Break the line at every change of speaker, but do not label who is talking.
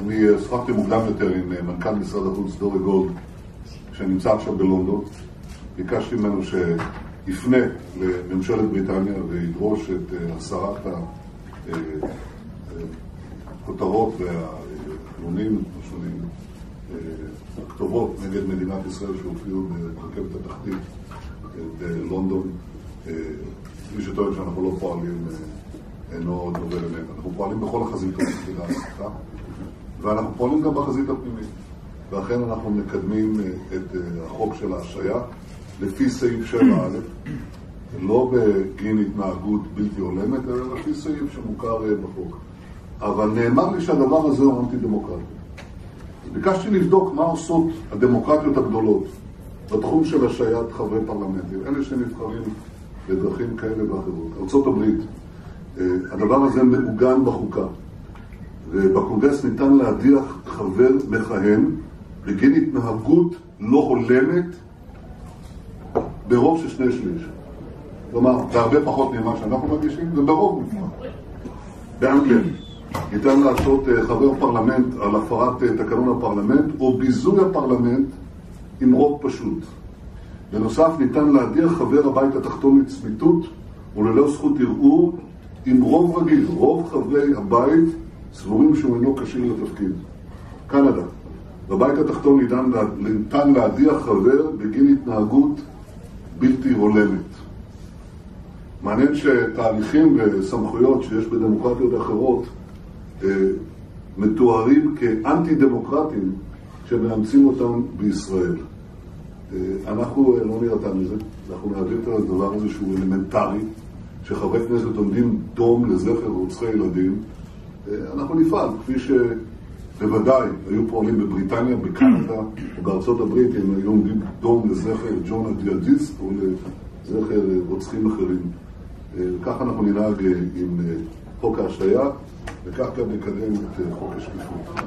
אני שוחחתי מוקדם יותר עם מנכ"ל משרד החוץ דורי גולד, שנמצא עכשיו בלונדון. ביקשתי ממנו שיפנה לממשלת בריטניה וידרוש את הסרת הכותרות והחלונים השונים, הכתובות נגד מדינת ישראל שהופיעו ברכבת התחתית בלונדון. מי שטוען שאנחנו לא פועלים אינו דובר אמת. אנחנו פועלים בכל החזיתות של ההסתה, ואנחנו פועלים גם בחזית הפנימית. ואכן אנחנו מקדמים את החוק של ההשעיה לפי סעיף 7א, לא בגין התנהגות בלתי הולמת, אלא לפי סעיף שמוכר בחוק. אבל נאמר לי שהדבר הזה הוא אנטי-דמוקרטי. ביקשתי לבדוק מה עושות הדמוקרטיות הגדולות בתחום של השעיית חברי פרלמנטים, אלה שנבחרים בדרכים כאלה ואחרות. ארצות הברית, הדבר הזה מעוגן בחוקה, ובקונגרס ניתן להדיח חבר מכהן בגין התנהגות לא הולמת ברוב של 2/3. כלומר, זה הרבה פחות ממה שאנחנו מגישים, וברוב מפרט. באנגליה ניתן לעשות חבר פרלמנט על הפרת תקנון הפרלמנט או ביזוי הפרלמנט עם רוב פשוט. בנוסף, ניתן להדיח חבר הבית התחתון לצמיתות וללא זכות ערעור עם רוב רגיל. רוב חברי הבית סבורים שהוא אינו כשיר לתפקיד. קנדה, בבית התחתון ניתן להדיח חבר בגין התנהגות בלתי הולמת. מעניין שתהליכים וסמכויות שיש בדמוקרטיות אחרות מתוארים כאנטי-דמוקרטיים שמאמצים אותם בישראל. אנחנו לא נראה מזה, אנחנו נעביר את הדבר הזה שהוא אלמנטרי, שחברי כנסת עומדים דום לזכר רוצחי ילדים. אנחנו נפעל, כפי שבוודאי היו פועלים בבריטניה, בקנדה או בארצות הברית, הם היו עומדים דום לזכר ג'ון הג'יהאדיסט או לזכר רוצחים אחרים. וכך אנחנו ננהג עם חוק ההשעיה, וכך גם נקדם את חוק השקיפות.